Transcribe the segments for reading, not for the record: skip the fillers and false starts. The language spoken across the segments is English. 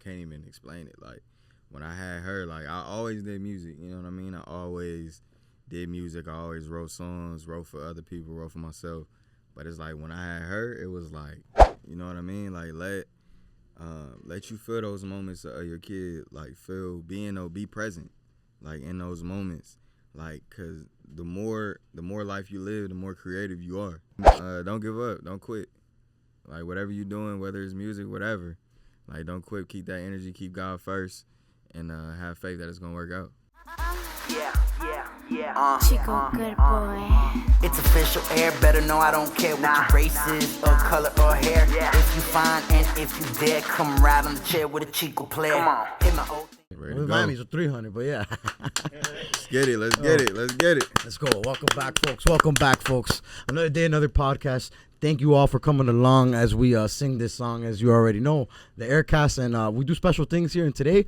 can't even explain it. Like when I had her, like I always did music. You know what I mean? I always did music. I always wrote songs, wrote for other people, wrote for myself. But it's like when I had her, it was like, you know what I mean? Like let you feel those moments of your kid. Like be present, like in those moments. Like, cause the more life you live, the more creative you are. Don't give up. Don't quit. Like whatever you're doing, whether it's music, whatever. Like don't quit. Keep that energy. Keep God first, and have faith that it's gonna work out. Chico, good boy. It's official air, better know I don't care what your race is, or color, or hair. If you fine and if you dare, come ride on the chair with a Chico player. Come on. Hit my old Ready to go. Miami's a 300, but yeah. Let's get it. Let's get it. Let's get it. Let's go. Welcome back, folks. Another day, another podcast. Thank you all for coming along as we sing this song, as you already know, the Heir Cast, and we do special things here. And today,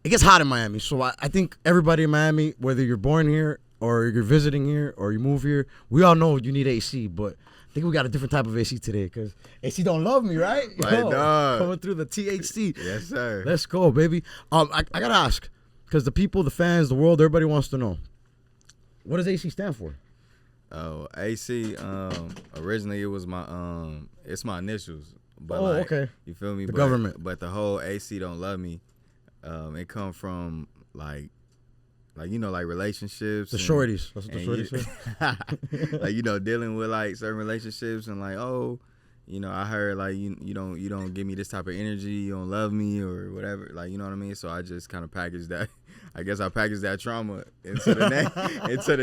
it gets hot in Miami, so I think everybody in Miami, whether you're born here or you're visiting here or you move here, we all know you need AC, but I think we got a different type of AC today because AC don't love me, right? Right, dog. Coming through the THC. Yes, sir. Let's go, baby. I gotta ask, because the people, the fans, the world, everybody wants to know, what does AC stand for? Oh, AC. Originally it was my it's my initials. But okay. You feel me? The government. But the whole AC don't love me. It come from like you know, like relationships. The shorties. That's what the shorties say. Like, you know, dealing with like certain relationships and like, oh, you know, I heard like you don't give me this type of energy, you don't love me or whatever. Like, you know what I mean? So I just kind of packaged that. I guess I packaged that trauma into the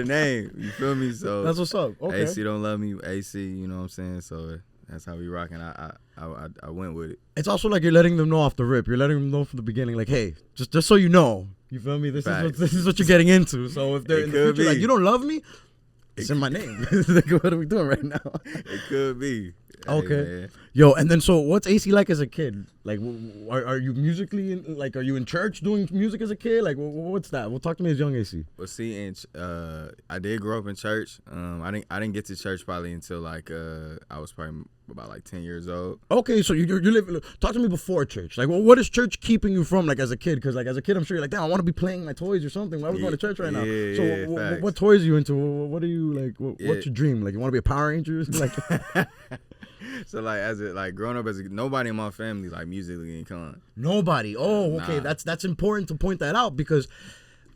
name. You feel me? So that's what's up. Okay. AC don't love me. AC, you know what I'm saying? So that's how we rocking. I went with it. It's also like you're letting them know off the rip. You're letting them know from the beginning, like, hey, just so you know, you feel me? This is what you're getting into. So if they're in the future, like, you don't love me, it's in my name. Like, what are we doing right now? It could be. Okay. Hey, Yo, and then so what's AC like as a kid? Like, are you musically are you in church doing music as a kid? Like, what's that? Well, talk to me as young AC. Well, see, I did grow up in church. I didn't get to church probably until like I was probably about like 10 years old. Okay, so you live. Talk to me before church. Like, what is church keeping you from? Like as a kid, because like as a kid, I'm sure you're like, damn, I want to be playing my toys or something. Why was going to church right now? So what toys are you into? What are you like? What's your dream? Like, you want to be a Power Ranger? Like. So like growing up as nobody in my family like musically inclined. Nobody. Oh, okay. Nah. That's important to point that out because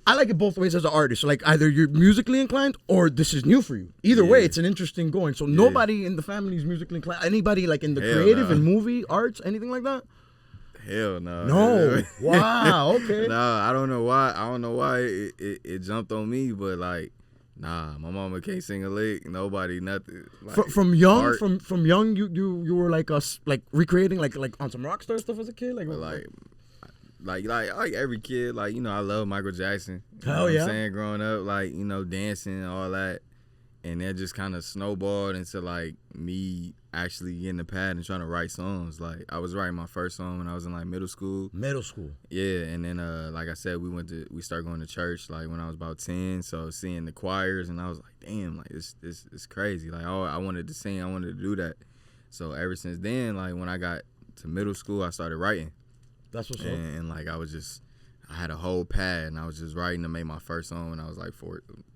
I like it both ways as an artist. So like either you're musically inclined or this is new for you. Either way, it's an interesting going. So nobody in the family is musically inclined. Anybody like in the creative and movie arts, anything like that? Hell no. No. Wow. Okay. Nah, I don't know why it jumped on me, but like. Nah, my mama can't sing a lick. Nobody, nothing. Like, from young, from young, you were like us, like recreating, like on some rock star stuff as a kid, like every kid, like you know, I love Michael Jackson. You know what I'm saying, growing up, like you know, dancing and all that, and that just kind of snowballed into like me actually getting the pad and trying to write songs. Like I was writing my first song when I was in like middle school. Yeah, and then like I said, we started going to church like when I was about 10. So seeing the choirs, and I was like, damn, like this is crazy. Like I wanted to sing, I wanted to do that. So ever since then, like when I got to middle school, I started writing. That's what's up. And like I had a whole pad and I was just writing to make my first song when I was like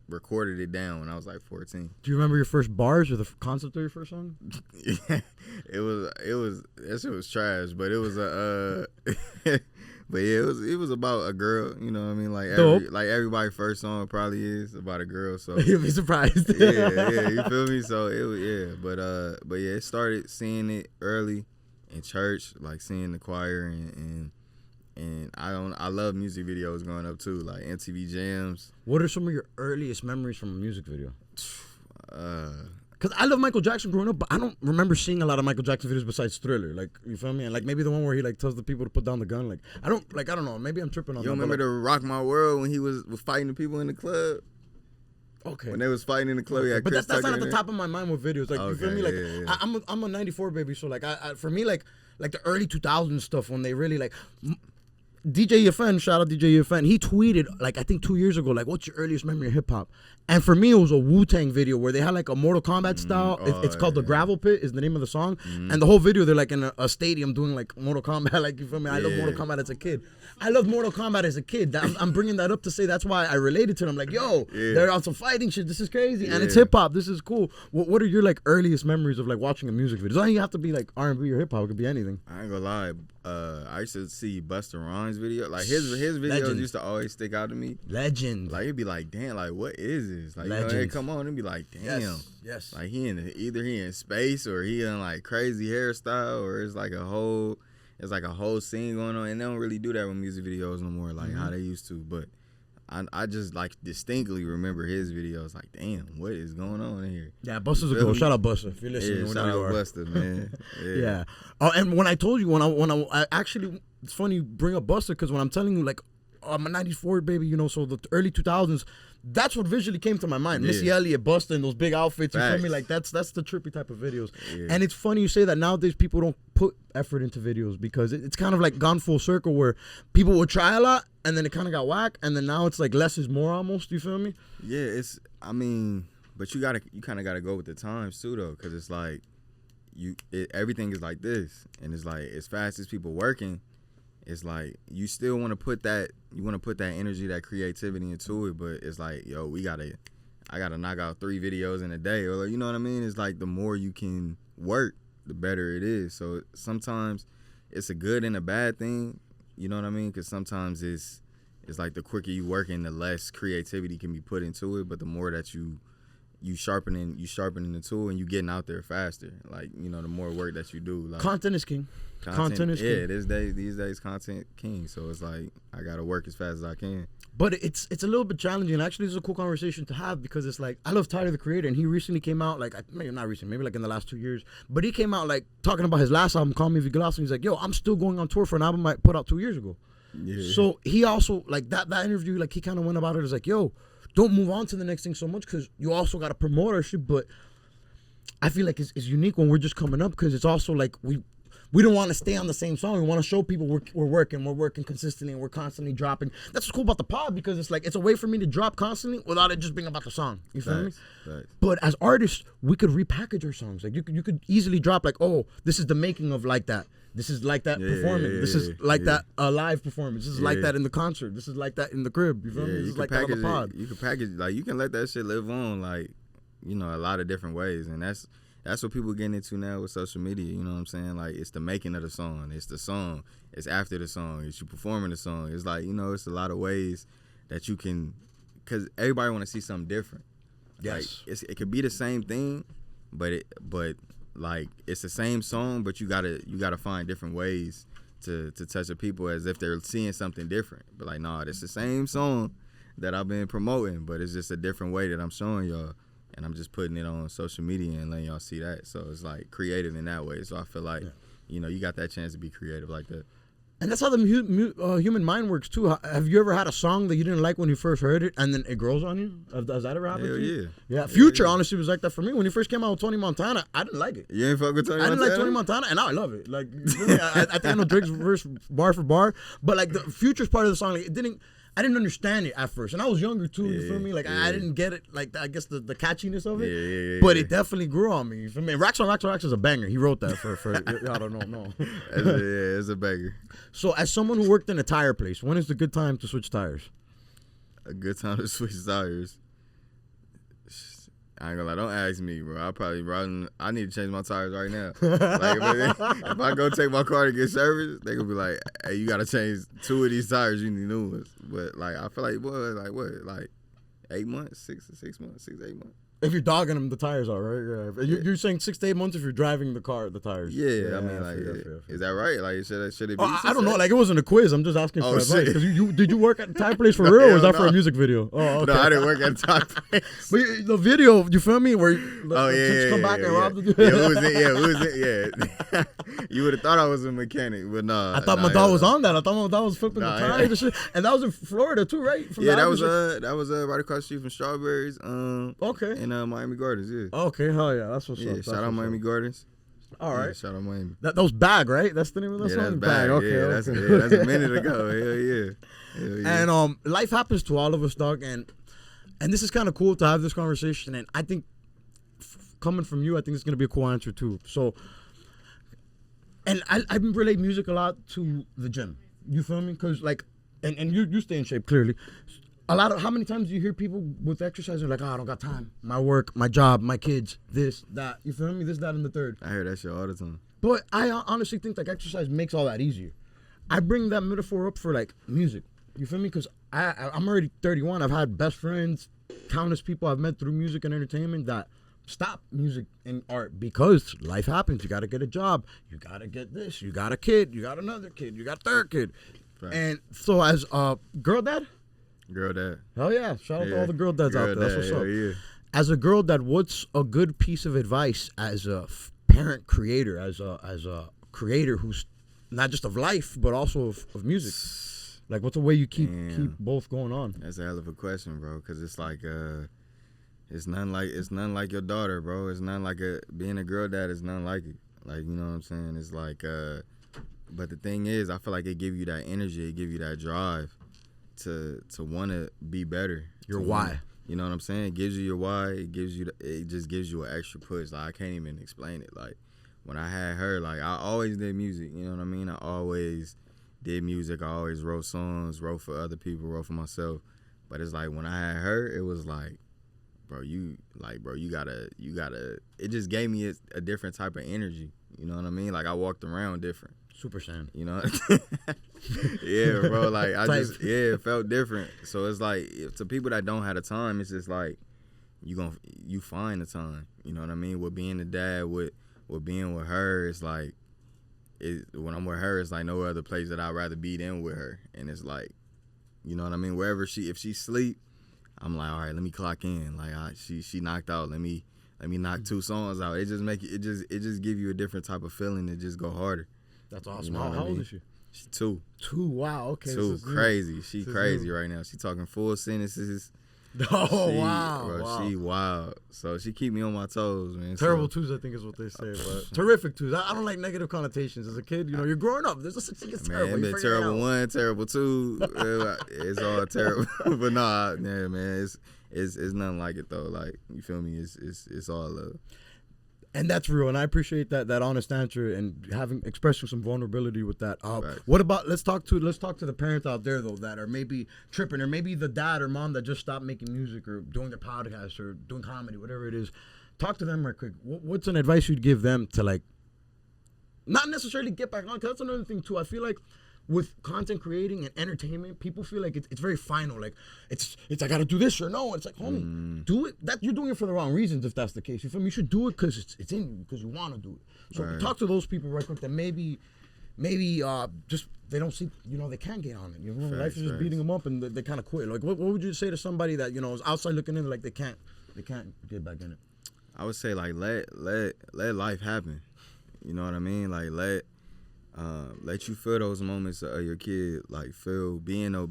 recorded it down when I was like 14. Do you remember your first bars or the concept of your first song? Yeah, it was that shit was trash, but it was but yeah, it was about a girl, you know what I mean? Like everybody's first song probably is about a girl, so you'll be surprised. yeah, you feel me? So it was but yeah, it started seeing it early in church, like seeing the choir and I love music videos growing up too, like MTV Jams. What are some of your earliest memories from a music video? Because I love Michael Jackson growing up, but I don't remember seeing a lot of Michael Jackson videos besides Thriller. Like, you feel me? And like maybe the one where he like tells the people to put down the gun. Like I don't know. Maybe I'm tripping on that. You remember the Rock My World when he was fighting the people in the club? Okay. When they was fighting in the club, but that's not at the top of my mind with videos. Like, you feel me? Like, yeah. I'm a 94 baby, so like, for me, like the early 2000s stuff when they really like, DJ EFN, shout out DJ EFN, he tweeted, like, I think 2 years ago, like, what's your earliest memory of hip-hop? And for me, it was a Wu-Tang video where they had, like, a Mortal Kombat style. It's called The Gravel Pit is the name of the song. And the whole video, they're, like, in a stadium doing, like, Mortal Kombat. Like, you feel me? I love Mortal Kombat as a kid. I love Mortal Kombat as a kid. I'm bringing that up to say that's why I related to them. Like, yo, they're on some fighting shit. This is crazy. And it's hip-hop. This is cool. What are your, like, earliest memories of, like, watching a music video? It doesn't have to be, like, R&B or hip-hop. It could be anything. I ain't gonna lie. I used to see Busta Rhymes video. Like his videos used to always stick out to me. Legend. Like it'd be like, damn, like what is this? Like you know, hey, come on, it'd be like, damn. Yes. Like either he in space or he in like crazy hairstyle or it's like a whole scene going on. And they don't really do that with music videos no more, like how they used to. But I just like distinctly remember his videos. Like, damn, what is going on in here? Yeah, Busta's a good. Shout out Busta if you're listening. Yeah, shout out Busta, man. Yeah. Oh, and when I told you when I actually, it's funny you bring up Busta because when I'm telling you like, I'm a '94 baby, you know, so the early 2000s. That's what visually came to my mind. Missy Elliott, Busta, in those big outfits. You feel me? Like that's the trippy type of videos. Yeah. And it's funny you say that nowadays people don't put effort into videos because it's kind of like gone full circle where people would try a lot and then it kind of got whack and then now it's like less is more almost. You feel me? Yeah, but you kind of gotta go with the times too though, because it's like everything is like this, and it's like as fast as people working. It's like you still want to put that energy, that creativity into it, but it's like, yo, I gotta knock out 3 videos in a day, or you know what I mean? It's like the more you can work, the better it is. So sometimes it's a good and a bad thing, you know what I mean? Because sometimes it's like the quicker you working, the less creativity can be put into it, but the more that you sharpening the tool and you getting out there faster, like, you know, the more work that you do. Like, content is king. Content is king. Yeah, these days content king. So it's like I gotta work as fast as I can. But it's a little bit challenging. Actually, it's a cool conversation to have because it's like I love Tyler the Creator, and he recently came out like maybe not recently, maybe like in the last 2 years. But he came out like talking about his last album, Call Me If You Get Lost, and he's like, yo, I'm still going on tour for an album I put out 2 years ago. Yeah. So he also like that interview, like he kind of went about it as like, yo, don't move on to the next thing so much because you also got to promote our shit. But I feel like it's unique when we're just coming up because it's also like we don't want to stay on the same song. We want to show people we're working consistently, and we're constantly dropping. That's what's cool about the pod because it's like it's a way for me to drop constantly without it just being about the song. You feel me? Right. But as artists, we could repackage our songs. Like you could easily drop like, oh, this is the making of Like That. This is like that performing. This is like that live performance. This is like that in the concert. This is like that in the crib. You feel me? This is like that on the pod. You can package like you can let that shit live on like, you know, a lot of different ways, and that's what people getting into now with social media. You know what I'm saying? Like it's the making of the song. It's the song. It's after the song. It's you performing the song. It's like, you know, it's a lot of ways that you can, because everybody want to see something different. Yes. Like it could be the same thing, but like it's the same song, but you gotta find different ways to touch the people as if they're seeing something different. But like, nah, it's the same song that I've been promoting, but it's just a different way that I'm showing y'all, and I'm just putting it on social media and letting y'all see that. So it's like creative in that way. So I feel like, you know, you got that chance to be creative like that. And that's how the human mind works too. Have you ever had a song that you didn't like when you first heard it, and then it grows on you? Has that ever happened to you? Yeah. Future honestly was like that for me. When he first came out with Tony Montana, I didn't like it. You ain't fuck with Tony Montana? I didn't like Tony Montana, and now I love it. Like, I think I know Drake's verse bar for bar, but like the Future's part of the song, like, I didn't understand it at first, and I was younger too. You feel me? Like I didn't get it. Like I guess the catchiness of it. But it definitely grew on me. You feel me? Racks on Racks is a banger. He wrote that for I don't know. No. It's a banger. So as someone who worked in a tire place, when is the good time to switch tires? A good time to switch tires. I ain't gonna lie, don't ask me, bro. I need to change my tires right now. Like if I go take my car to get service, they gonna be like, hey, you gotta change 2 of these tires, you need new ones. But like I feel like, boy, like what, like 8 months, 6 months, 6 to 8 months. If you're dogging them, the tires are, right? Yeah. You're saying 6 to 8 months if you're driving the car, the tires. Yeah, I mean, like, is that right? Like, should it be? I don't know. Like, it wasn't a quiz. I'm just asking for advice. Because did you work at a tire place for real, or was that for a music video? Oh, okay. No, I didn't work at a tire place. But the video, you feel me? Where the come back and rob the who was it? Yeah. You would have thought I was a mechanic, but no. I thought my dog was on that. I thought my dog was flipping the tires and shit. And that was in Florida too, right? That was right across the street from Strawberries. Okay. In Miami Gardens. Yeah. Okay, hell yeah, that's what's up. Shout out Miami Gardens. All right. Yeah, shout out Miami. That was Bag, right? That's the name of the Yeah, song? that's Bag. Okay, Yeah, okay. that's a minute ago. Hell yeah. Hell yeah. And life happens to all of us, dog. And this is kind of cool to have this conversation. And I think coming from you, I think it's going to be a cool answer too. So, and I relate music a lot to the gym. You feel me? Because like, and you stay in shape clearly. How many times do you hear people with exercise are like, I don't got time. My work, my job, my kids, this, that. You feel me? This, that, and the third. I hear that shit all the time. But I honestly think like exercise makes all that easier. I bring that metaphor up for like music. You feel me? Because I'm already 31. I've had best friends, countless people I've met through music and entertainment that stop music and art because life happens. You got to get a job. You got to get this. You got a kid. You got another kid. You got a third kid. Right. And so as a girl dad. Girl dad. Hell yeah. Shout out to all the girl dads out there. That's what's up. Yeah. As a girl dad, what's a good piece of advice as a parent creator, as a creator who's not just of life, but also of music? Like, what's a way you keep both going on? That's a hell of a question, bro. Because it's like, it's nothing like your daughter, bro. It's nothing like being a girl dad is nothing like it. Like, you know what I'm saying? It's like, but the thing is, I feel like it give you that energy, it give you that drive to want to be better. Your why. You know what I'm saying? It gives you your why. It just gives you an extra push. Like, I can't even explain it. Like, when I had her, like, I always did music. You know what I mean? I always did music. I always wrote songs, wrote for other people, wrote for myself. But it's like when I had her, it was like, you gotta. It just gave me a different type of energy. You know what I mean? Like, I walked around different. Super Saiyan. You know? Yeah, bro. Like, it felt different. So it's like, to people that don't have the time, it's just like, you find the time. You know what I mean? With being a dad, with being with her, it's like, when I'm with her, it's like no other place that I'd rather be than with her. And it's like, you know what I mean? If she sleep, I'm like, all right, let me clock in. Like, she knocked out. Let me knock 2 songs out. It just give you a different type of feeling to just go harder. That's awesome. You know How old is she? She's 2. 2. Wow. Okay. 2. Crazy. She crazy right now. She talking full sentences. Wow. Bro, wow. she wild. So she keep me on my toes, man. Terrible twos, I think is what they say. But terrific twos. I don't like negative connotations. As a kid, you know, you're growing up. There's a such thing as terrible. Man, been terrible 1, terrible 2. It's all terrible. But nah, yeah, man, it's nothing like it though. Like, you feel me? It's all love. And that's real, and I appreciate that honest answer and expressing some vulnerability with that. Right. What about let's talk to the parents out there though that are maybe tripping, or maybe the dad or mom that just stopped making music or doing their podcast or doing comedy, whatever it is. Talk to them right quick. What's an advice you'd give them to, like, not necessarily get back on? Because that's another thing too. I feel like with content creating and entertainment, people feel like it's very final. Like, it's I gotta do this or no. It's like, homie, do it. That you're doing it for the wrong reasons if that's the case. You feel me? You should do it because it's in you, because you want to do it. So talk to those people right quick that maybe just they don't see, you know, they can't get on it. You know, life is just beating them up and they kind of quit. Like, what would you say to somebody that, you know, is outside looking in, like they can't get back in it? I would say, like, let life happen. You know what I mean? Like, let you feel those moments of your kid, like,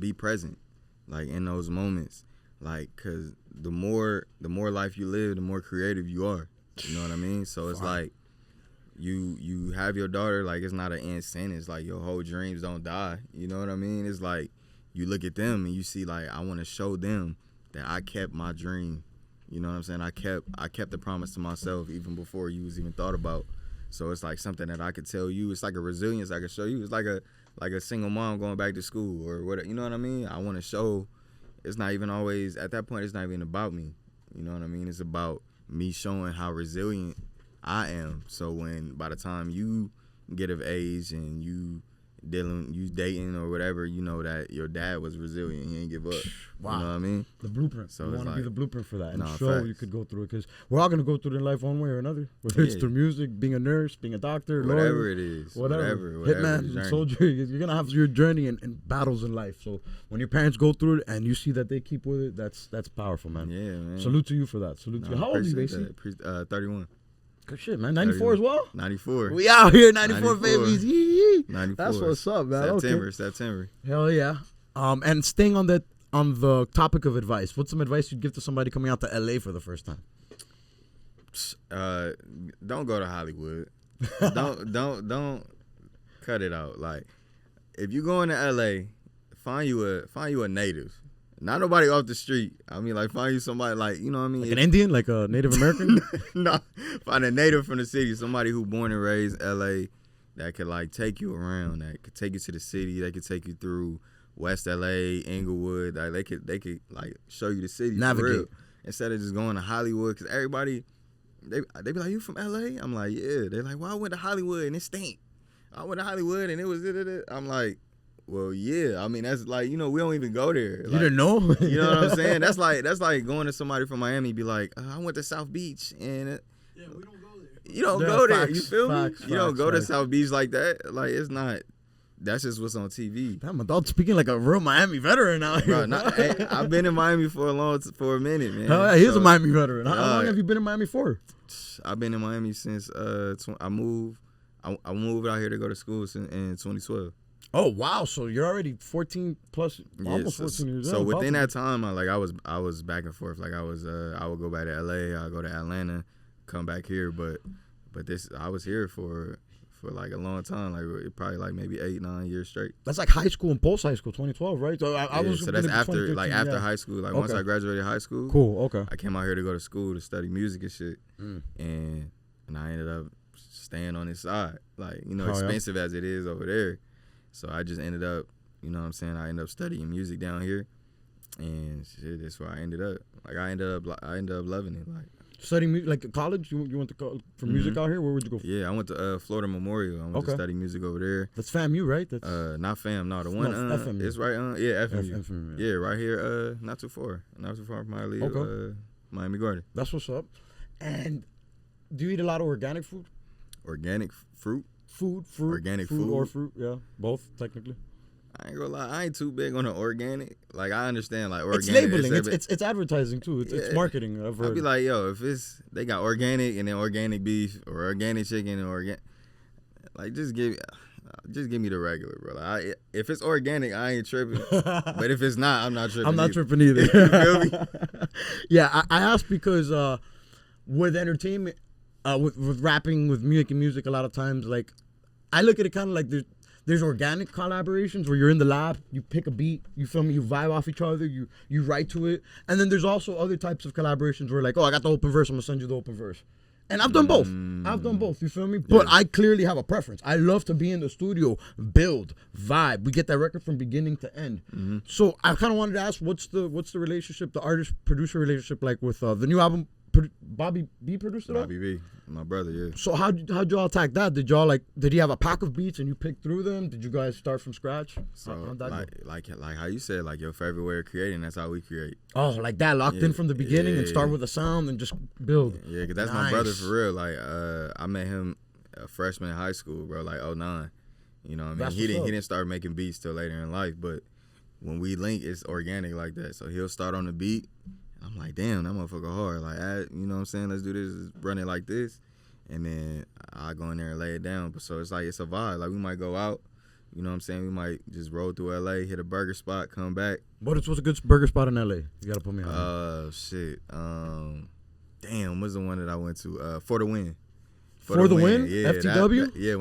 be present, like, in those moments, like, cause the more life you live, the more creative you are. You know what I mean? So it's like, you have your daughter, like, it's not an end sentence, like, your whole dreams don't die. You know what I mean? It's like, you look at them and you see, like, I want to show them that I kept my dream. You know what I'm saying? I kept the promise to myself even before you was even thought about. So it's like something that I could tell you. It's like a resilience I could show you. It's like a single mom going back to school or whatever. You know what I mean? I want to show. It's not even always, at that point, it's not even about me. You know what I mean? It's about me showing how resilient I am. So by the time you get of age and you dating or whatever, you know that your dad was resilient. He ain't give up. Wow. You know what I mean? The blueprint. So you want to be the blueprint for that and show facts. You could go through it, because we're all going to go through it in life one way or another. Whether it's through music, being a nurse, being a doctor, whatever lawyer, it is. Whatever Hitman, journey. soldier. You're going to have your journey and battles in life. So when your parents go through it and you see that they keep with it, that's powerful, man. Yeah, man. Salute to you for that. Salute to you. How old are you, Basie? 31. Good shit, man. 94 as well? 94. We out here, 94 babies. Yee. 94. That's what's up, man. September. Hell yeah. And staying on the topic of advice, what's some advice you'd give to somebody coming out to LA for the first time? Don't go to Hollywood. don't cut it out. Like, if you going to LA, find you a native. Not nobody off the street. I mean, like, find you somebody, like, you know what I mean? Like an Indian, like a Native American? No, find a native from the city, somebody who born and raised LA that could, like, take you around, that could take you to the city, they could take you through West LA, Inglewood. Like, they could like show you the city. Navigate. For real. Instead of just going to Hollywood, because everybody, they be like, you from LA? I'm like, yeah. They're like, well, I went to Hollywood and it stink. I went to Hollywood and it was I'm like, well, yeah. I mean, that's like, you know, we don't even go there. You Like, didn't know? you know what I'm saying? That's like going to somebody from Miami, be like, I went to South Beach and Yeah, we don't go there. you don't Yeah, go there. facts, You feel facts, me? You don't facts, go to facts. South Beach like that. Like, it's not. That's just what's on TV. Damn, adult speaking like a real Miami veteran out here. Bro, hey, I've been in Miami for a minute, man. Hell yeah, he's a So, Miami veteran. How long have you been in Miami for? I've been in Miami since I moved. I moved out here to go to school in 2012. Oh wow, so you're already 14 plus, almost so, 14 years so old. within that time, I was back and forth. Like, I would go back to LA, I'll go to Atlanta, come back here. But this, I was here for like a long time, like probably like maybe 8-9 years straight. That's like high school and post high school, 2012, right? So I was. So that's after 2013, high school. Like, once Okay. I graduated high school, Cool. Okay. I came out here to go to school to study music and shit, Mm. and I ended up staying on this side, like, you know, Oh, yeah. expensive as it is over there. So I just ended up, you know what I'm saying, I ended up studying music down here, and shit, that's where I ended up. Like, I ended up loving it. Like, Studying music, like college. You went to college for music out here. Where would you go? yeah, I went to Florida Memorial. I went to Okay. study music over there. That's FAMU, right? That's Not FAM, no, the one FMU. it's right yeah, FMU. FMU, Yeah, right here, not too far from my little Okay. Miami Garden. That's what's up. And do you eat a lot of organic food? Organic fruit. Fruit, Organic food or food? fruit, yeah, both technically. I ain't gonna lie, I ain't too big on the organic. Like, I understand, like, organic. It's labeling. a bit- It's advertising too. It's Yeah. marketing. I've I'd heard. be like, yo, if they got organic and then organic beef or organic chicken and organic, like, just give me the regular, bro. Like, if it's organic, I ain't tripping. But if it's not, I'm not tripping. I'm not either. tripping either. You feel me? Yeah, I asked because with entertainment, with rapping, with making music, a lot of times, like, I look at it kind of like there's organic collaborations where you're in the lab, you pick a beat, you feel me, you vibe off each other, you write to it, and then there's also other types of collaborations where, like, oh, I got the open verse, I'm gonna send you the open verse. And I've done both. You feel me? But I clearly have a preference. I love to be in the studio, build, vibe. We get that record from beginning to end. So I kind of wanted to ask, what's the relationship, the artist producer relationship, like with the new album? Bobby B produced it all? Bobby B, my brother, yeah. So how'd y'all attack that? Did he have a pack of beats and you picked through them? Did you guys start from scratch? So How'd that go? like how you said, like, your favorite way of creating, that's how we create. Oh, like that, locked in from the beginning and start with a sound and just build. Yeah, because that's my brother for real. Like, I met him a freshman in high school, bro, like 2009. You know what I mean? That's He what's up. didn't start making beats till later in life, but when we link, it's organic like that. So he'll start on the beat. I'm like, damn, that motherfucker hard. Like, you know what I'm saying? Let's do this, run it like this. And then I go in there and lay it down. But so it's like, it's a vibe. Like, we might go out, you know what I'm saying? We might just roll through LA, hit a burger spot, come back. What's a good burger spot in LA? You gotta put me on. Shit. Damn, what's the one that I went to? For the Win. For the Win? Yeah. FTW? Yeah,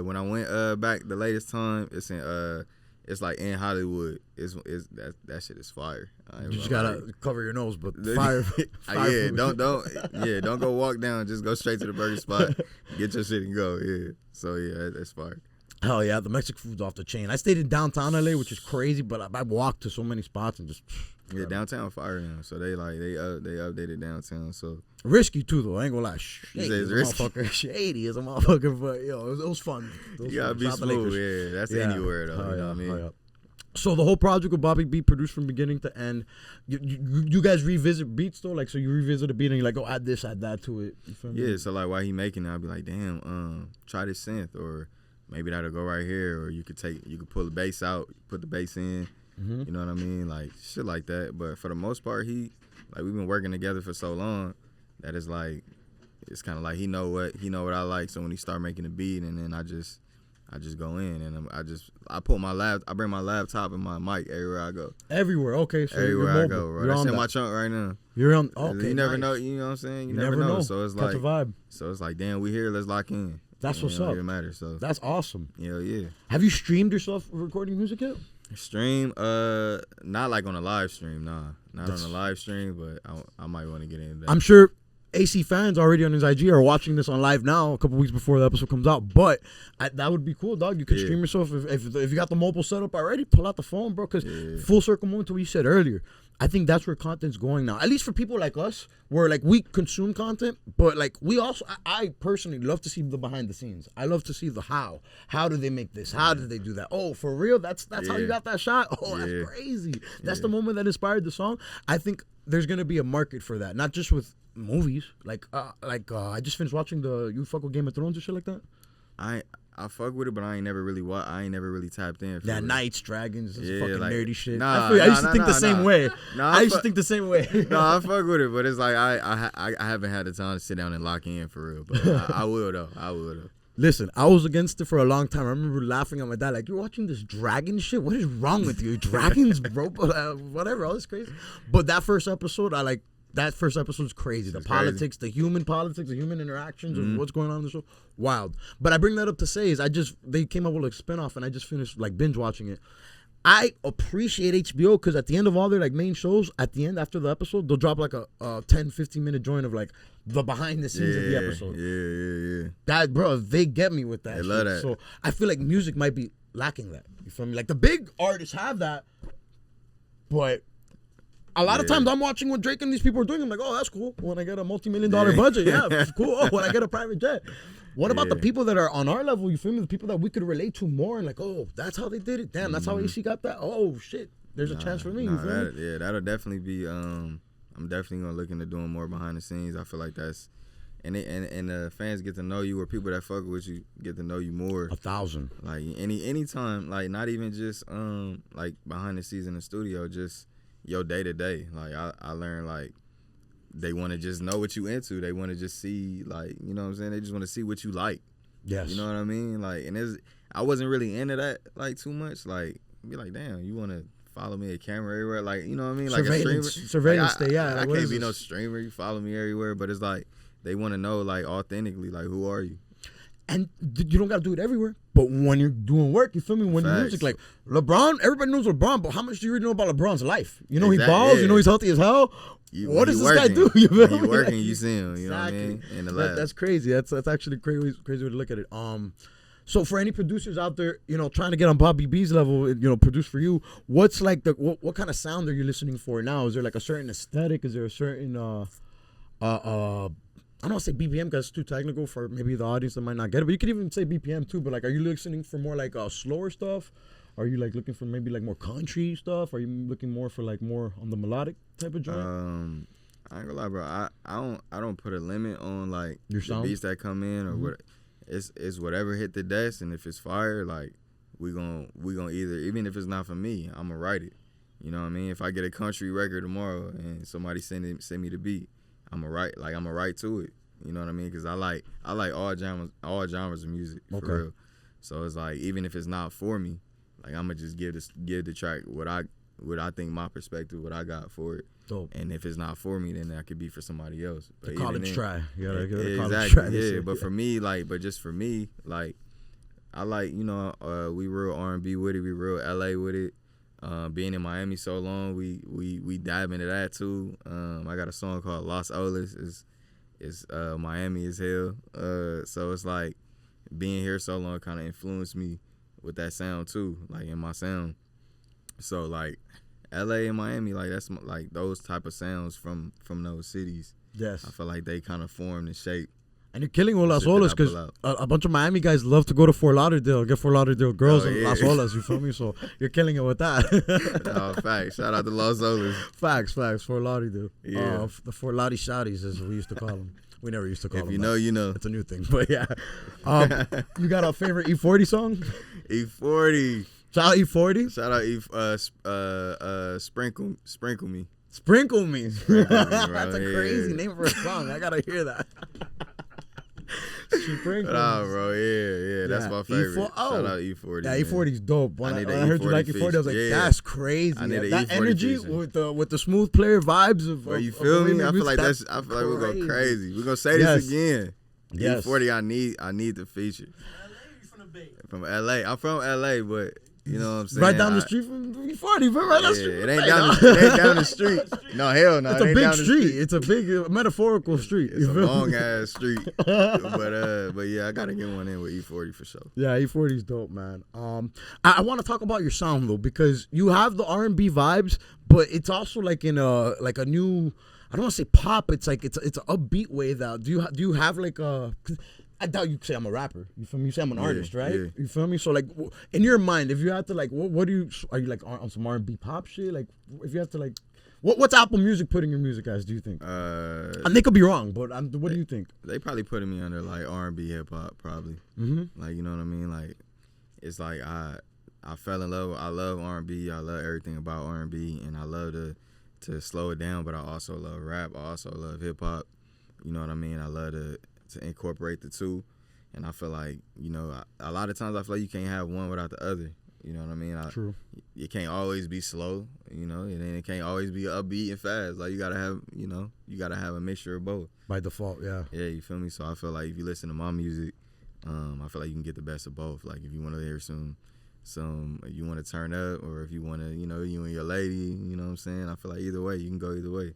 when I went back the latest time, it's like in Hollywood. That shit is fire. You just gotta cover your nose, but fire. Yeah, don't go walk down. Just go straight to the burger spot, get your shit and go. Yeah, so yeah, that's fire. Hell yeah, the Mexican food's off the chain. I stayed in downtown LA, which is crazy, but I walked to so many spots and just. Yeah, downtown fire now. So they updated downtown. So Risky too, though. I ain't gonna lie. Shady it's as a risky? motherfucker. Shady as a motherfucker, but yo, it was fun. you gotta be smooth. Yeah, that's anywhere though. You know what I mean? So the whole project with Bobby B produced from beginning to end. You guys revisit beats though, like so you revisit a beat and you're like, oh, add this, add that to it. You feel me? Yeah, so like while he making it, I'll be like, damn, try this synth, or maybe that'll go right here, or you could pull the bass out, put the bass in. You know what I mean? Like shit like that. But for the most part, we've been working together for so long that it's like it's kind of like he know what I like. So when he start making a beat, and then I just go in and I bring my laptop and my mic everywhere I go. Everywhere, okay. So Everywhere you're I mobile. go, bro. You're That's on in that. my trunk right now. You're on. Okay, You never nice. know. You know what I'm saying? You You never know. So it's Catch like a vibe. So it's like, damn, we here. Let's lock in. That's what's it don't up. even matter. So That's awesome. yeah. Have you streamed yourself recording music yet? Stream, not like on a live stream, nah. Not on a live stream, but I might want to get into that. I'm sure AC fans already on his IG are watching this on live now, a couple weeks before the episode comes out. But that would be cool, dog. You could stream yourself if you got the mobile setup already. Pull out the phone, bro. Because full circle moment to what you said earlier. I think that's where content's going now. At least for people like us, where like we consume content, but like we also, I personally love to see the behind the scenes. I love to see the how. How do they make this? How did they do that? Oh, for real? That's how you got that shot? Oh, that's crazy. That's the moment that inspired the song. I think there's gonna be a market for that, not just with movies. I just finished watching you fuck with Game of Thrones and shit like that. I fuck with it, but I ain't never really tapped in. That Knights, Dragons, this fucking like, nerdy shit. Nah, I used to think the same way. I used to think the same way. No, I fuck with it, but it's like I haven't had the time to sit down and lock in for real. But I will though. Listen, I was against it for a long time. I remember laughing at my dad, like, you're watching this dragon shit? What is wrong with you? Dragons, bro? Whatever, all this crazy. But that first episode, that first episode's crazy. The politics, the human interactions of what's going on in the show. Wild. But I bring that up to say is they came up with a spinoff and I just finished like binge watching it. I appreciate HBO because at the end of all their like main shows, at the end after the episode, they'll drop like a 10-15 minute joint of like the behind the scenes of the episode. Yeah. That, bro, they get me with that. I love that. So I feel like music might be lacking that. You feel me? Like the big artists have that, but a lot of times I'm watching what Drake and these people are doing. I'm like, oh, that's cool. When I get a multi-million-dollar budget, it's cool. Oh, when I get a private jet. What about the people that are on our level? You feel me? The people that we could relate to more and like, oh, that's how they did it. Damn, that's how AC got that. Oh shit, there's a chance for me. You feel me? Yeah, that'll definitely be. I'm definitely gonna look into doing more behind the scenes. I feel like that's, and the fans get to know you, or people that fuck with you get to know you more. 1,000. Like anytime, like not even just like behind the scenes in the studio, just your day to day. Like I learned like. They want to just know what you into. They want to just see, like, you know what I'm saying? They just want to see what you like. Yes. You know what I mean? Like, and I wasn't really into that, like, too much. Like, be like, damn, you want to follow me a camera everywhere? Like, you know what I mean? Like a streamer. Surveillance like, day, yeah. I can't be no streamer. You follow me everywhere. But it's like, they want to know, like, authentically, like, who are you? And you don't got to do it everywhere. But when you're doing work, you feel me? When you're music, like LeBron, everybody knows LeBron, but how much do you really know about LeBron's life? You know he balls, you know he's healthy as hell. What does this guy do? You feel me? He working, you see him, you know what I mean? In the lab. That's crazy. That's actually crazy way to look at it. So for any producers out there, you know, trying to get on Bobby B's level, you know, produce for you, what's like what kind of sound are you listening for now? Is there like a certain aesthetic? Is there a certain I don't want to say BPM because it's too technical for maybe the audience that might not get it, but you could even say BPM too. But like, are you listening for more like slower stuff? Are you like looking for maybe like more country stuff? Are you looking more for like more on the melodic type of joint? I ain't gonna lie, bro. I don't put a limit on like your the beats that come in or what. It's whatever hit the desk, and if it's fire, like we gonna either, even if it's not for me, I'm gonna write it. You know what I mean? If I get a country record tomorrow and somebody send me the beat, I'm gonna write to it. You know what I mean? Because I like all genres of music for real. So it's like, even if it's not for me, like I'm gonna just give the track what I think, my perspective, what I got for it. Dope. And if it's not for me, then that could be for somebody else. But the college try. You gotta give it a college exactly, try. Yeah, but for me, just for me, like I like, you know, we real R&B with it, we real LA with it. Being in Miami so long, we dive into that too. I got a song called Los Olas. It's Miami as hell. So it's like being here so long kind of influenced me with that sound too, like in my sound. So like LA and Miami, like that's like those type of sounds from those cities. Yes, I feel like they kind of formed and shaped. And you're killing with Las Olas because a bunch of Miami guys love to go to Fort Lauderdale, get Fort Lauderdale girls in Las Olas, you feel me? So you're killing it with that. Oh, facts. Shout out to Las Olas. Facts. Fort Lauderdale. Yeah. The Fort Laudie Shouties, as we used to call them. We never used to call them. If you know, you know. It's a new thing, but yeah. You got a favorite E40 song? E40. Shout out E40. Shout out Sprinkle Me. Sprinkle Me. Sprinkle Me, That's a crazy name for a song. I gotta hear that. Sprinkle Me. Oh, bro, yeah, that's my favorite. Shout out E40. Yeah, E40's dope. When I heard you like E40, I was like, yeah. That's crazy. I need that E40 energy feature. with the smooth player vibes of. Bro, you feel me? I feel like that's we're gonna go crazy. We're gonna say this again. Yes. E40, I need the feature. From LA. I'm from LA, but you know what I'm saying? Right down the street from E40, bro. Right down the street. It ain't down the street. No, hell no. It's a big street. It's a big metaphorical street. It's a long ass street. but yeah, I gotta get one in with E40 for sure. Yeah, E40 is dope, man. I want to talk about your sound though, because you have the R&B vibes, but it's also like in a new, I don't want to say pop. It's like it's an upbeat way. That do you have like a? I doubt you say I'm a rapper. You feel me? You say I'm an artist, right? Yeah. You feel me? So like, in your mind, if you had to like, what do you? Are you like on some R&B pop shit? Like, if you have to like, what's Apple Music putting your music as? Do you think? And they could be wrong, but what do you think? They probably putting me under like R&B, hip hop, probably. Mm-hmm. Like, you know what I mean? Like, it's like I fell in love. I love R&B. I love everything about R&B, and I love to slow it down. But I also love rap. I also love hip hop. You know what I mean? I love to incorporate the two, and I feel like, you know, a lot of times I feel like you can't have one without the other. You know what I mean? True. It can't always be slow, you know, and then it can't always be upbeat and fast. Like, you gotta have a mixture of both. By default, yeah. Yeah, you feel me? So I feel like if you listen to my music, I feel like you can get the best of both. Like, if you want to hear some you want to turn up, or if you want to, you know, you and your lady, you know what I'm saying? I feel like either way, you can go either way.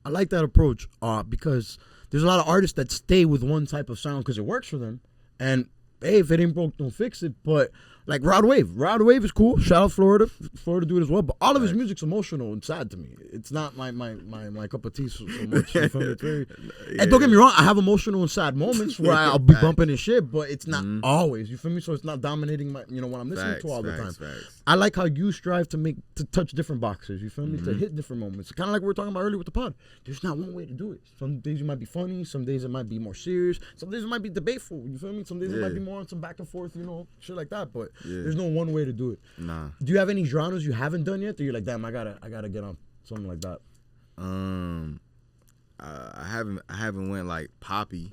I like that approach, because there's a lot of artists that stay with one type of sound because it works for them. And hey, if it ain't broke, don't fix it. But like Rod Wave is cool. Shout out Florida do it as well. But all of his music's emotional and sad to me. It's not my cup of tea so much. You feel me? It's very, and don't get me wrong, I have emotional and sad moments where I'll be bumping and shit, but it's not always. You feel me? So it's not dominating my, you know, what I'm listening to all the time. I like how you strive to touch different boxes. You feel me? To hit different moments. Kind of like we were talking about earlier with the pod. There's not one way to do it. Some days it might be funny. Some days it might be more serious. Some days it might be debateful. You feel me? Some days it might be more on some back and forth, you know, shit like that. But there's no one way to do it. Nah. Do you have any genres you haven't done yet? Or you're like, damn, I gotta get on something like that? I haven't went like poppy,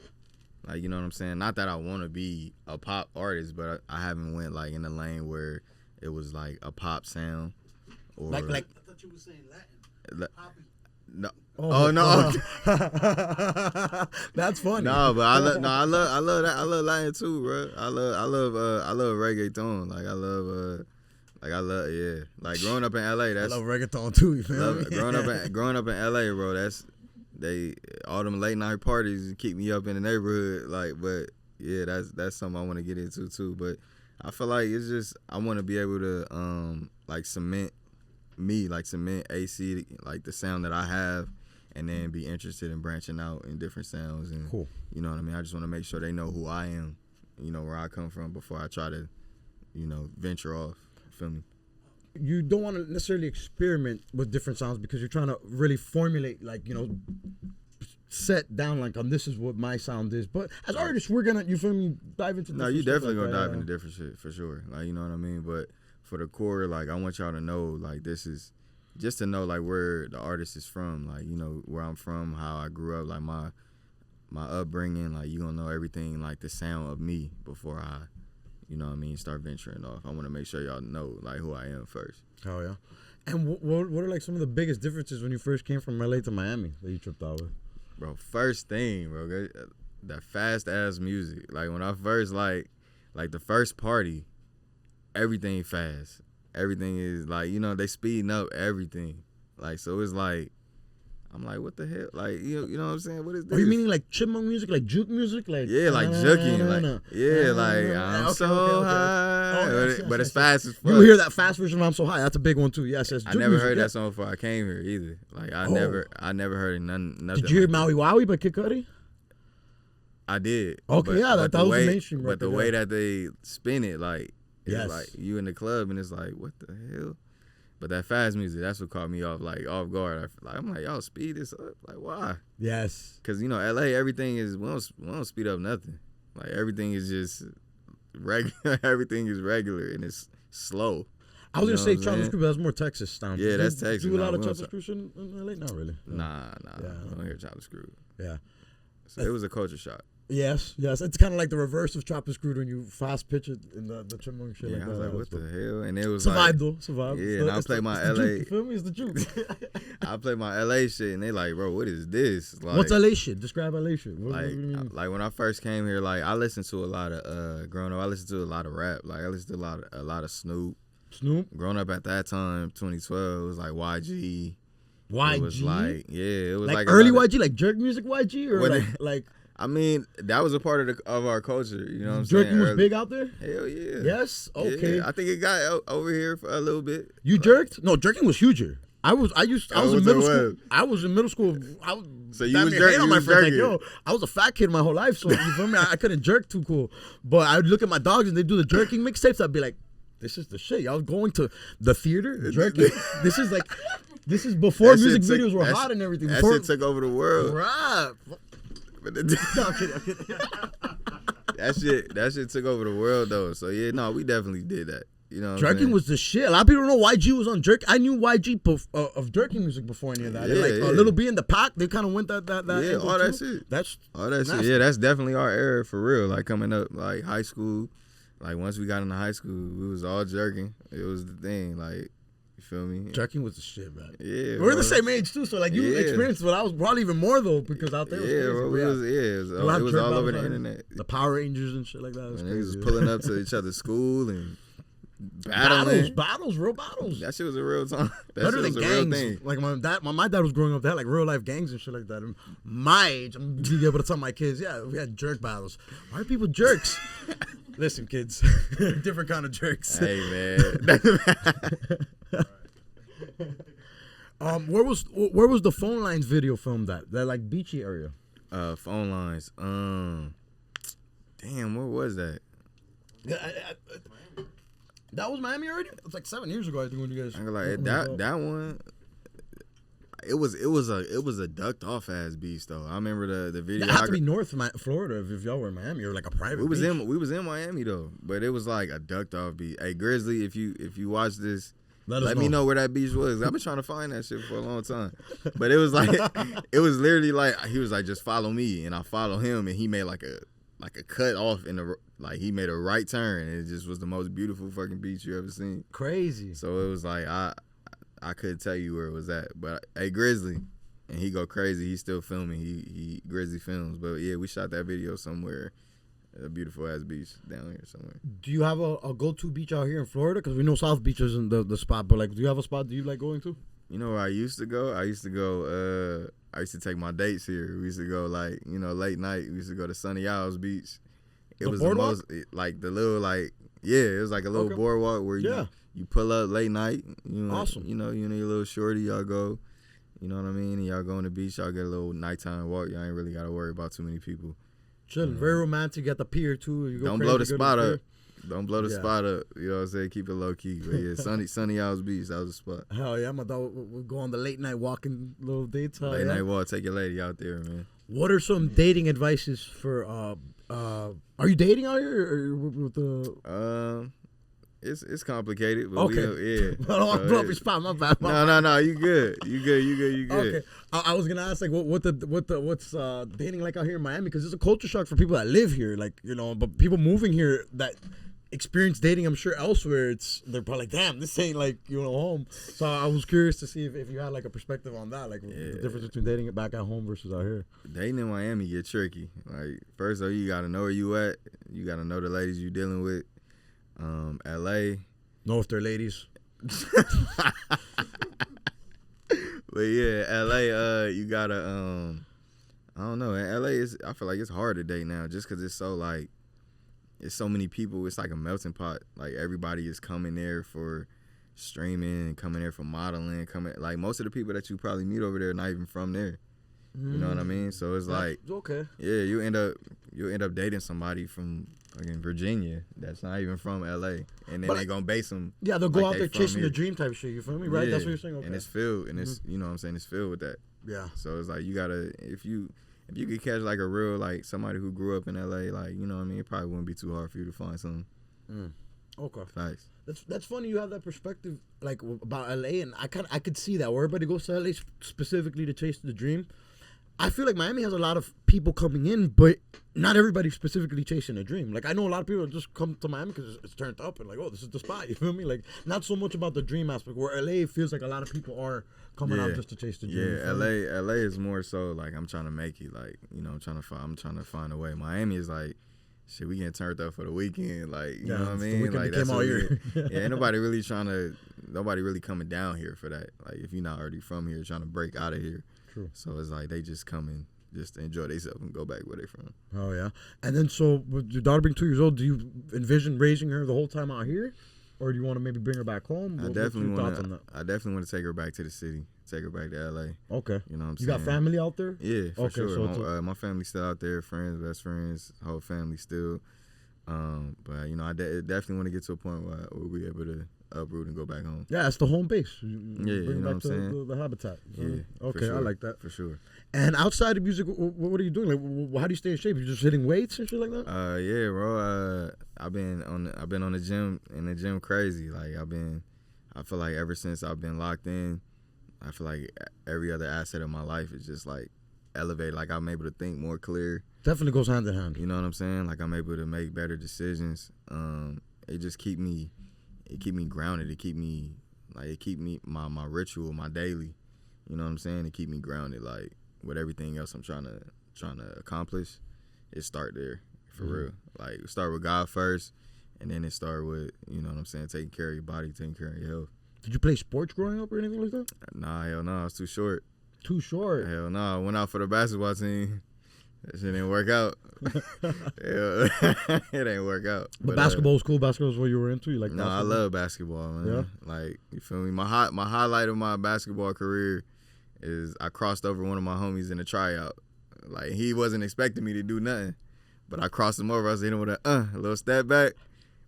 like, you know what I'm saying. Not that I want to be a pop artist, but I haven't went like in the lane where it was like a pop sound, or like. I thought you were saying Latin. Poppy. No. Oh no. That's funny. No, but I love that. I love Latin too, bro. I love reggaeton. Like growing up in LA, that's I love reggaeton too. You feel me? growing up in LA, bro. All them late night parties keep me up in the neighborhood. Like, but yeah, that's something I want to get into too. But I feel like it's just, I want to be able to cement AC, like the sound that I have, and then be interested in branching out in different sounds. And cool. You know what I mean? I just want to make sure they know who I am, you know, where I come from, before I try to, you know, venture off. Feel me? You don't want to necessarily experiment with different sounds because you're trying to really formulate, like, you know, set down like, this is what my sound is. But as artists, we're gonna, you feel me, dive into. No, you definitely gonna dive into different shit for sure. Like, you know what I mean? But for the core, like, I want y'all to know, like, this is just to know, like, where the artist is from, like, you know, where I'm from, how I grew up, like my upbringing. Like, you gonna know everything, like the sound of me, before I, you know what I mean, start venturing off. I want to make sure y'all know, like, who I am first. Oh yeah. And what are like some of the biggest differences when you first came from LA to Miami that you tripped out with? Bro, first thing, bro, that fast ass music. Like, when I first like the first party, everything fast. Everything is like, you know, they speeding up everything. Like, so it's like, I'm like, what the hell? Like, you know what I'm saying? What is this? Are you meaning like chipmunk music, like juke music? Like, yeah, like juking. Like, yeah, like, I'm so high. Oh, yes, but it's fast as fuck. You hear that fast version of I'm So High. That's a big one too. Yes, yes. I never heard that song before I came here either. Like, I never heard nothing. Did you hear Maui Wowie by Kid Cudi? I did. Okay, but, yeah, that was the mainstream. But the way that they spin it, like, yes, like you in the club and it's like, what the hell? But that fast music, that's what caught me off guard. I'm like, y'all speed this up? Like, why? Yes. Because, you know, LA, everything is, we don't speed up nothing. Like, everything is just regular. Everything is regular and it's slow. I was going to say Chocolate Screw, but that's more Texas sound. Yeah, that's Texas. Do a lot of Chocolate Screw in LA? Not really. Nah. I don't hear Chocolate Screw. Yeah. So it was a culture shock. Yes. It's kind of like the reverse of chop and screw when you fast pitch it in the chipmunk shit. Yeah, like I was that. like, what the hell? And it was Survived like, though. Survived. Yeah, and I played my it's the LA. Juke, you feel me? It's the juke. I played my LA shit, and they like, bro, what is this? Like, What's LA shit? Describe LA shit. What Like, do you mean? like when I first came here, like I listened to a lot of growing up. I listened to a lot of rap. Like I listened to a lot of Snoop. Growing up at that time, 2012, it was like YG. YG. It was like, yeah, it was like early YG, like jerk music YG, or like. I mean, that was a part of our culture. You know what I'm Jerking saying? was big out there. Hell yeah. Yes. Okay. Yeah, I think it got over here for a little bit. You jerked? No, jerking was huger. I was in middle school. I was in middle school. So you was jerking? On my friends, like, yo, I was a fat kid my whole life, so you feel me? I couldn't jerk too cool. But I would look at my dogs and they do the jerking mixtapes. I'd be like, this is the shit. Y'all going to the theater jerking? This is before music videos were hot and everything. That shit took over the world. Right. No, I'm kidding. that shit took over the world though. So yeah, no, we definitely did that. You know, jerking was the shit. A lot of people don't know YG was on jerk. I knew YG of jerking music before any of that. Yeah, like Little B in the Pac, they kind of went that. Yeah, all that shit. That's all that shit. Yeah, that's definitely our era for real. Like coming up, like high school. Like once we got into high school, we was all jerking. It was the thing. Like. You feel me? Jerking was the shit, man. Yeah, we're the same age too, so like you experienced what I was probably even more though because out there it was all over the internet. The Power Rangers and shit like that. And niggas was pulling up to each other's school and battling. Real battles. That shit was a real time. That Better shit than was a real gangs. thing. Like my dad was growing up, they had like real life gangs and shit like that. And my age, I'm being able to tell my kids, yeah, we had jerk battles. Why are people jerks? Listen, kids, different kind of jerks. Hey man. Where was the Phone Lines video filmed at? That like beachy area. Phone Lines. Damn, where was that? Yeah, that was Miami already. It's like 7 years ago, I think, when you guys. I like that one. It was a ducked off ass beach though. I remember the video. It had to be North Florida if y'all were in Miami or like a private. We was beach. in Miami though, but it was like a ducked off beach. Hey Grizzly, if you watch this. Let me know where that beach was. I've been trying to find that shit for a long time. But it was like, it was literally like, he was like, just follow me. And I follow him. And he made like a cut off he made a right turn. And it just was the most beautiful fucking beach you ever seen. Crazy. So it was like, I couldn't tell you where it was at. But hey, Grizzly, and he go crazy. He's still filming. He Grizzly films. But yeah, we shot that video somewhere. A beautiful ass beach down here somewhere. Do you have a go-to beach out here in Florida? Because we know South Beach isn't the spot, but like, do you have a spot do you like going to? You know where I used to go? I used to take my dates here. We used to go like, late night. We used to go to Sunny Isles Beach. It was boardwalk? the most like the little it was like a little boardwalk where you pull up late night. Awesome. You and your little shorty, y'all go. You know what I mean? And y'all go on the beach. Y'all get a little nighttime walk. Y'all ain't really got to worry about too many people. Chilling, very romantic at the pier too. You go Don't blow the spot up. Don't blow the spot up. You know what I'm saying? Keep it low key. But yeah, Sunny Isles Beach, that was the spot. Hell yeah, my dog would go on the late night walking little dates. Late night walk, take your lady out there, man. What are some dating advices for? Are you dating out here or with the? It's complicated, but okay. I don't want to blow up your spot. My bad. No. You good. You good. Okay. I was gonna ask like what's dating like out here in Miami, because it's a culture shock for people that live here, like but people moving here that experience dating, I'm sure elsewhere, they're probably like, damn, this ain't like home. So I was curious to see if you had like a perspective on that, like the difference between dating it back at home versus out here. Dating in Miami get tricky. Like first though, you gotta know where you at. You gotta know the ladies you dealing with. LA. Know if they're ladies. But yeah, LA, you gotta, I don't know. In LA, I feel like it's hard to date now just because it's so many people. It's like a melting pot. Like everybody is coming there for streaming, coming there for modeling, like most of the people that you probably meet over there are not even from there. You know what I mean? So it's like, okay. Yeah, you end up dating somebody from fucking Virginia that's not even from LA, and then they gonna base them. Yeah, they'll go out there chasing the dream type shit. You feel me? Right? Yeah. That's what you're saying. Okay. And it's filled, and it's you know what I'm saying, it's filled with that. Yeah. So it's like you gotta if you could catch like a real like somebody who grew up in LA, like you know what I mean, it probably wouldn't be too hard for you to find something. Okay. Facts. That's funny you have that perspective like about LA, and I could see that where everybody goes to LA specifically to chase the dream. I feel like Miami has a lot of people coming in, but not everybody specifically chasing a dream. Like I know a lot of people just come to Miami because it's turned up and like, oh, this is the spot. You feel me? Like not so much about the dream aspect. Where LA feels like a lot of people are coming out just to chase the dream. Yeah, LA is more so like I'm trying to make it. Like I'm trying to find a way. Miami is like, shit, we getting turned up for the weekend. Like you know what I mean? Like that's all year. Yeah, ain't nobody really coming down here for that. Like if you're not already from here, trying to break out of here. True. So it's like they just coming just to enjoy themselves and go back where they from. Oh yeah. And then so with your daughter being 2 years old, do you envision raising her the whole time out here, or do you want to maybe bring her back home? I definitely want to take her back to the city, take her back to LA. Okay. You know what I'm saying? You got family out there? Yeah, for sure. So my family's still out there, friends, best friends, whole family still. But I definitely want to get to a point where we'll be able to uproot and go back home. Yeah, it's the home base. Bring back what I'm saying? The habitat. Yeah. Okay, sure. I like that. For sure. And outside of music, what are you doing? Like, how do you stay in shape? You just hitting weights and shit like that? Yeah, bro. I've been on the gym crazy. Like I feel like ever since I've been locked in, I feel like every other asset of my life is just like elevated. Like I'm able to think more clear. Definitely goes hand in hand. You know what I'm saying? Like I'm able to make better decisions. It just keep me grounded. It keep me my ritual, my daily. You know what I'm saying? It keep me grounded. Like with everything else I'm trying to accomplish, it start there for real. Like start with God first, and then it start with what I'm saying, taking care of your body, taking care of your health. Did you play sports growing up or anything like that? Nah, hell no, I was too short. Too short? Hell no, I went out for the basketball team. That shit didn't work out. It ain't work out. But basketball was cool. Basketball was what you were into. You like? No, I love basketball, man. Yeah? Like you feel me? My highlight of my basketball career is I crossed over one of my homies in a tryout. Like he wasn't expecting me to do nothing, but I crossed him over. I was hitting him with a little step back.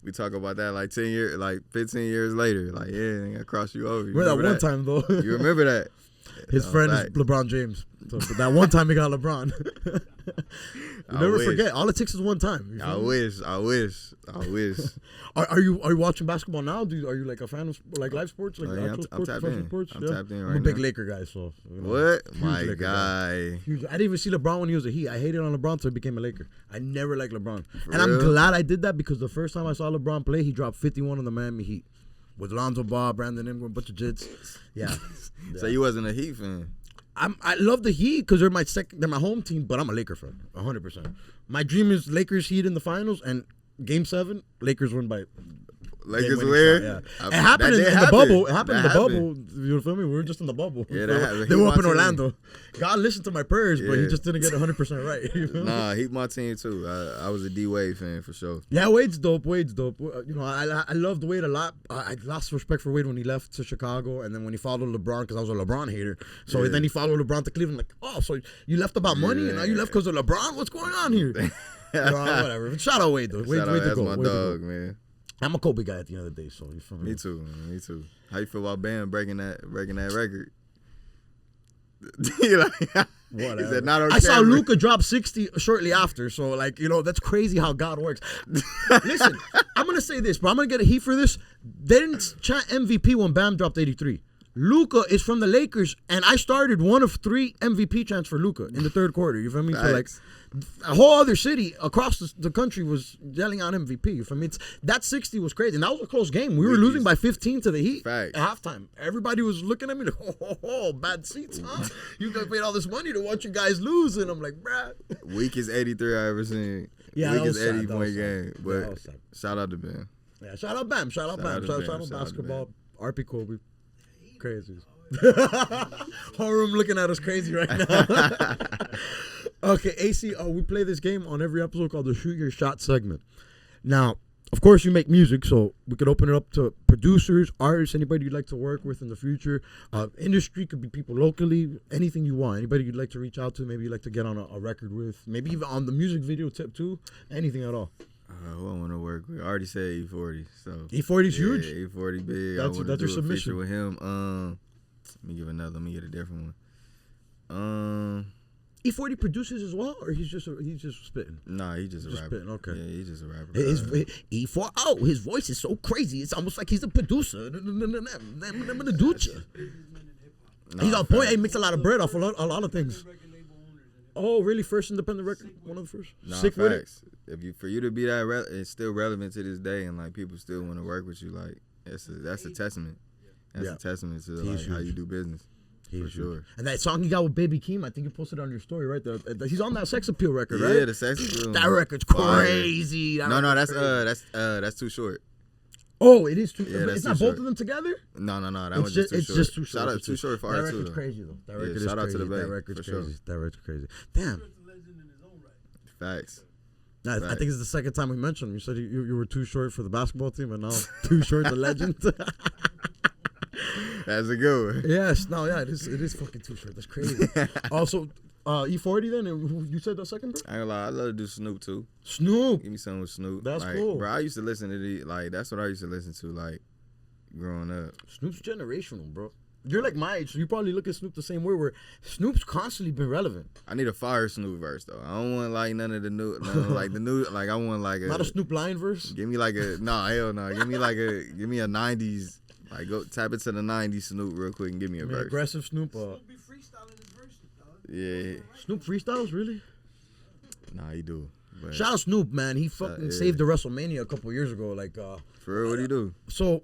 We talk about that like 15 years later. Like I crossed you over. Remember that one time though? You remember that? His friend is LeBron James. So that one time he got LeBron. Never forget. All it takes is one time. I wish. Are you watching basketball now? Are you like a fan of like live sports, like actual sports, professional sports? I'm tapped in right now. I'm a big Laker guy, so what? My guy. Huge. I didn't even see LeBron when he was a Heat. I hated on LeBron, so I became a Laker. I never liked LeBron, and I'm glad I did that because the first time I saw LeBron play, he dropped 51 on the Miami Heat. With Lonzo Ball, Brandon Ingram, a bunch of jits. Yeah. So you wasn't a Heat fan? I love the Heat because they're my home team, but I'm a Laker fan, 100%. My dream is Lakers Heat in the finals, and Game 7, Lakers win by. Lakers win? Yeah. It happened in the bubble. It happened in the bubble. You feel me? We were just in the bubble. Yeah, that happened. They were up in Orlando. God listened to my prayers, but he just didn't get 100% right. Nah, he my team too. I was a D-Wade fan for sure. Yeah, Wade's dope. I loved Wade a lot. I lost respect for Wade when he left to Chicago, and then when he followed LeBron, because I was a LeBron hater. So then he followed LeBron to Cleveland. Like, oh, so you left about money, and now you left because of LeBron? What's going on here? Whatever. Shout out Wade, though. Wade that's my dog, man. I'm a Kobe guy at the end of the day, so you feel me? Me too, man. Me too. How you feel about Bam breaking that record? Whatever. Is that not on I saw camera? Luka drop 60 shortly after, so that's crazy how God works. Listen, I'm gonna say this, but I'm gonna get a heat for this. They didn't chant MVP when Bam dropped 83. Luka is from the Lakers, and I started one of 3 MVP chants for Luka in the third quarter. You feel me? Nice. So a whole other city across the country was yelling out MVP. You feel me? That 60 was crazy, and that was a close game. We were losing by 15 to the Heat at halftime. Everybody was looking at me like, bad seats, huh? You guys paid all this money to watch you guys lose, and I'm like, bruh. Weakest 83 I ever seen. Yeah, weakest 80-point game. But yeah, shout out to Bam. Yeah, shout out Bam. Shout out basketball. RP Kobe. Crazy. Horum looking at us crazy right now. Okay, AC, we play this game on every episode called the Shoot Your Shot segment. Now, of course, you make music, so we could open it up to producers, artists, anybody you'd like to work with in the future. Industry could be people locally, anything you want. Anybody you'd like to reach out to, maybe you'd like to get on a record with, maybe even on the music video tip too, anything at all. Who I want to work with? I already said E40. So E40's huge? E40 big. That's your submission. With him. Let me get a different one. E40 produces as well, or he's just spitting? Nah, he's just a rapper. Spitting, okay. Yeah, he's just a rapper. E40, his voice is so crazy. It's almost like he's a producer. I'm gonna do you. He's on point. He makes a lot of bread off a lot of things. Oh, really? First independent record? One of the first? Nah, Sick with it? facts. For you to be that, it's still relevant to this day, and like people still want to work with you. Like that's a testament. That's a testament to like how you do business. For sure. And that song he got with Baby Keem, I think you posted it on your story, right? He's on that Sex Appeal record, right? Yeah, the Sex Appeal. That record's crazy. That's Too Short. Oh, it is too. Yeah, it's not both of them together. No. That was just Too Short. Just Too Short. Shout out to Too Short for that art too. record's crazy though. That record is shout out crazy. to the Bay. That record's for crazy. Sure. That record's crazy. Damn. Facts. I think it's the second time we mentioned him. You said you were too short for the basketball team, and now Too Short, the legend. That's a good one. Yes. No. Yeah. It is fucking Too Short. That's crazy. Also, E40 then. And who you said the second bro? I ain't gonna lie. I love to do Snoop too. Snoop. Give me something with Snoop. That's like, cool. Bro, I used to listen to that's what I used to listen to like growing up. Snoop's generational, bro. You're like my age, so you probably look at Snoop the same way. Where Snoop's constantly been relevant. I need a fire Snoop verse though. I don't want like none of the new, like I want like not a Snoop Lion verse. Give me like hell no. Give me a '90s. Like go tap into the '90s Snoop real quick and give me a verse. Aggressive Snoop. Snoop be freestyling his verses, dog. Yeah. Snoop freestyles really? Nah, he do. But Shout out Snoop, man. He fucking saved the WrestleMania a couple years ago. Like, for real, what do you do? So,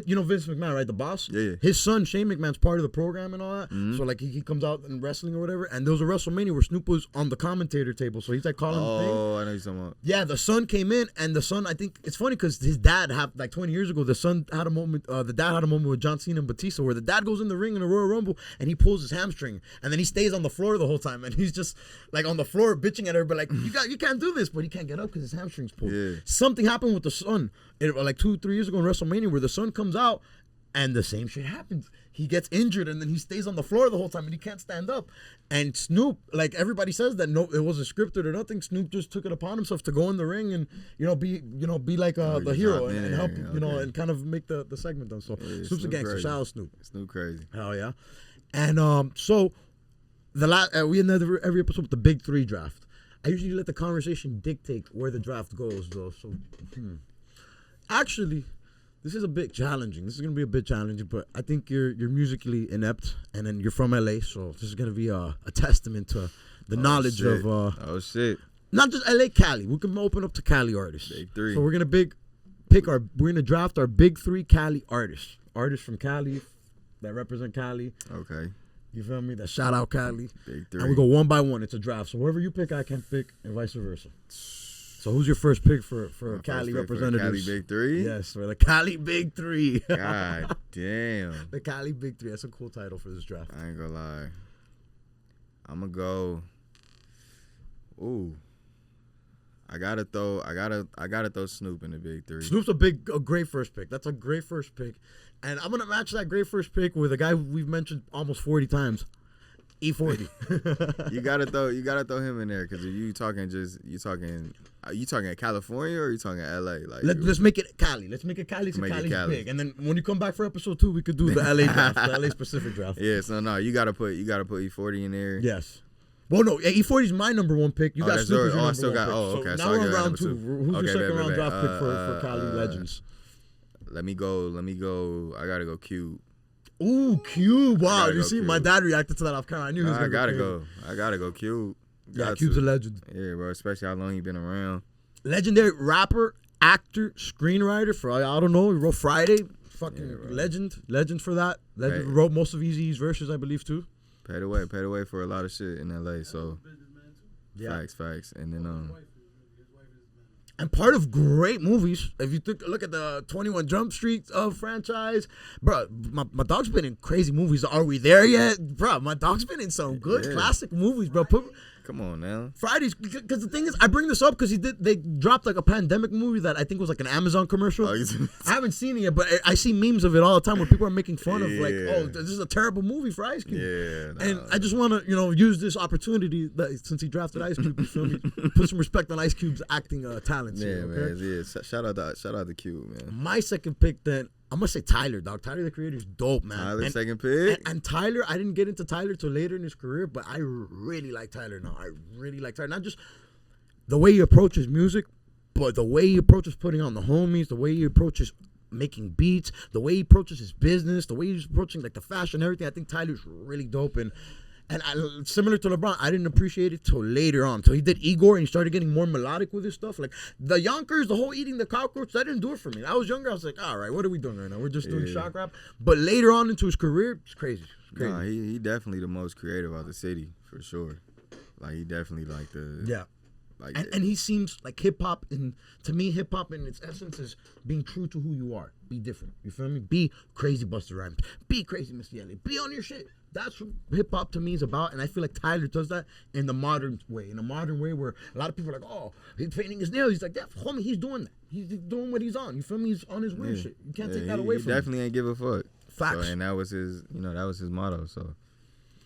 you know Vince McMahon, right? The boss? Yeah. His son, Shane McMahon's part of the program and all that. Mm-hmm. So, like, he comes out in wrestling or whatever. And there was a WrestleMania where Snoop was on the commentator table. So, he's like calling the thing. Oh, I know you're talking about. Yeah, the son came in, and the son, I think, it's funny because his dad had, like 20 years ago, the son had a moment, the dad had a moment with John Cena and Batista where the dad goes in the ring in a Royal Rumble and he pulls his hamstring. And then he stays on the floor the whole time. And he's just, like, on the floor bitching at her, but like, you can't do this. But he can't get up because his hamstring's pulled. Yeah. Something happened with the son, like 2-3 years ago in WrestleMania where the son comes out, and the same shit happens. He gets injured, and then he stays on the floor the whole time, and he can't stand up. And Snoop, like everybody says that it wasn't scripted or nothing. Snoop just took it upon himself to go in the ring and be like the hero and help and kind of make the segment done. So Snoop's a gangster. Crazy. Shout out Snoop. Snoop crazy. Hell yeah. And so we end every episode with the big three draft. I usually let the conversation dictate where the draft goes, though. So actually. This is a bit challenging. This is gonna be a bit challenging, but I think you're musically inept, and then you're from LA, so this is gonna be a testament to the knowledge of not just LA, Cali. We can open up to Cali artists. Big three. So we're gonna we're gonna draft our big three Cali artists from Cali that represent Cali. Okay. You feel me? That shout out Cali. Big three. And we go one by one. It's a draft. So whoever you pick, I can pick, and vice versa. So who's your first pick for Cali representatives? Cali Big Three? Yes, for the Cali Big Three. God damn. The Cali Big Three. That's a cool title for this draft. I ain't gonna lie. I'm gonna go. Ooh. I gotta throw Snoop in the Big Three. Snoop's a great first pick. That's a great first pick. And I'm gonna match that great first pick with a guy we've mentioned almost 40 times. E40. you gotta throw him in there because you talking California or you talking LA? Like let's make it Cali. Let's make it Cali. So Cali's big. And then when you come back for episode 2, we could do the LA draft, the LA specific draft. Yeah. So no, you gotta put E40 in there. Yes. Well, no, E40 is my number one pick. You got Snoop as your number one pick. Okay. So now we're on round 2. Who's your second round draft pick for Cali legends? Let me go. I gotta go Cube. Ooh, Cube! Wow, you see, my dad reacted to that off camera. I knew he was gonna go. I gotta go Cube. Cube's a legend. Yeah, bro. Especially how long he been around. Legendary rapper, actor, screenwriter for I don't know. He wrote Friday. Fucking legend for that. Wrote most of Eazy's verses, I believe, too. Paid away for a lot of shit in LA. So yeah, facts. And then and part of great movies, if you look at the 21 Jump Street franchise, bro, my dog's been in crazy movies. Are we there yet? Bro, my dog's been in some good classic movies, bro. Come on now. Fridays, because the thing is, I bring this up because they dropped like a pandemic movie that I think was like an Amazon commercial. I haven't seen it yet, but I see memes of it all the time where people are making fun of like, oh, this is a terrible movie for Ice Cube. Yeah. And I just want to, use this opportunity that since he drafted Ice Cube, you feel me? Put some respect on Ice Cube's acting talents. Yeah, here, okay? man. Yeah. Shout out to Cube, man. My second pick, then I'm gonna say Tyler, dog. Tyler the Creator is dope, man. Tyler, second pick. And Tyler, I didn't get into Tyler till later in his career, but I really like Tyler now. I really like Tyler. Not just the way he approaches music, but the way he approaches putting on the homies, the way he approaches making beats, the way he approaches his business, the way he's approaching like the fashion and everything. I think Tyler's really dope. And And similar to LeBron, I didn't appreciate it till later on. Till he did Igor and he started getting more melodic with his stuff. Like the Yonkers, the whole eating the cockroach, that didn't do it for me. I was younger. I was like, all right, what are we doing right now? We're just doing shock rap. But later on into his career, it's crazy. It's crazy. Nah, he definitely the most creative out of the city for sure. Like he definitely like the Like and he seems like hip hop. To me, hip hop in its essence is being true to who you are. Be different. You feel me? Be crazy, Busta Rhymes. Be crazy, Missy Elliott. Be on your shit. That's what hip hop to me is about, and I feel like Tyler does that in the modern way. In a modern way where a lot of people are like, "Oh, he's painting his nails." He's like, "Yeah, homie, he's doing that. He's doing what he's on." You feel me? He's on his weird shit. You can't take that away from him. He definitely ain't give a fuck. Facts. So, and that was his, that was his motto. So,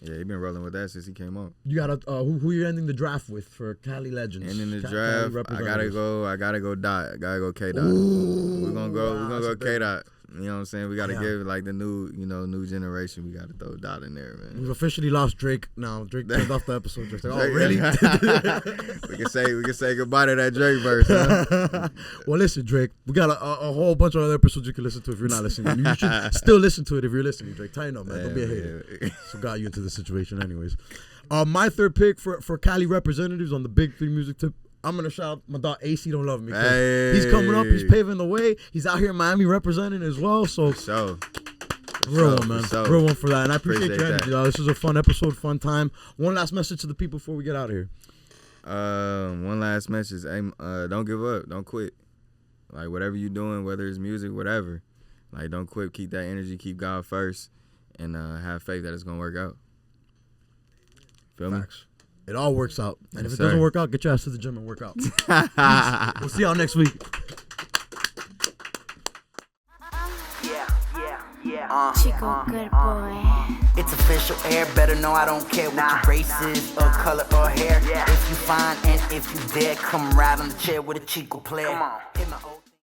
yeah, he been rolling with that since he came up. You got who you're ending the draft with for Cali Legends? Ending the draft, I gotta go Dot. I gotta go K Dot. We're gonna go K Dot. You know what I'm saying? We gotta give like the new generation. We gotta throw Dot in there, man. We've officially lost Drake now. Drake turned off the episode. Drake's like, oh, really? we can say goodbye to that Drake verse. Huh? Well, listen, Drake. We got a whole bunch of other episodes you can listen to if you're not listening. You should still listen to it if you're listening, Drake. Tighten up, man. Don't be a hater. So got you into the situation, anyways. My third pick for Cali representatives on the Big Three music tip. I'm going to shout out my dog AC Don't Love Me. Hey. He's coming up. He's paving the way. He's out here in Miami representing as well. So, real one, man. Real one for that. And I appreciate your energy, y'all. This was a fun episode, fun time. One last message to the people before we get out of here. One last message. Hey, don't give up. Don't quit. Like, whatever you're doing, whether it's music, whatever, like, don't quit. Keep that energy. Keep God first. And have faith that it's going to work out. Feel me? It all works out. And if it doesn't work out, get your ass to the gym and work out. We'll see y'all next week. Chico, good boy. It's official, Heir. Better know I don't care what your race is or color or hair. If you fine and if you dare, come ride on the chair with a Chico player. Hit my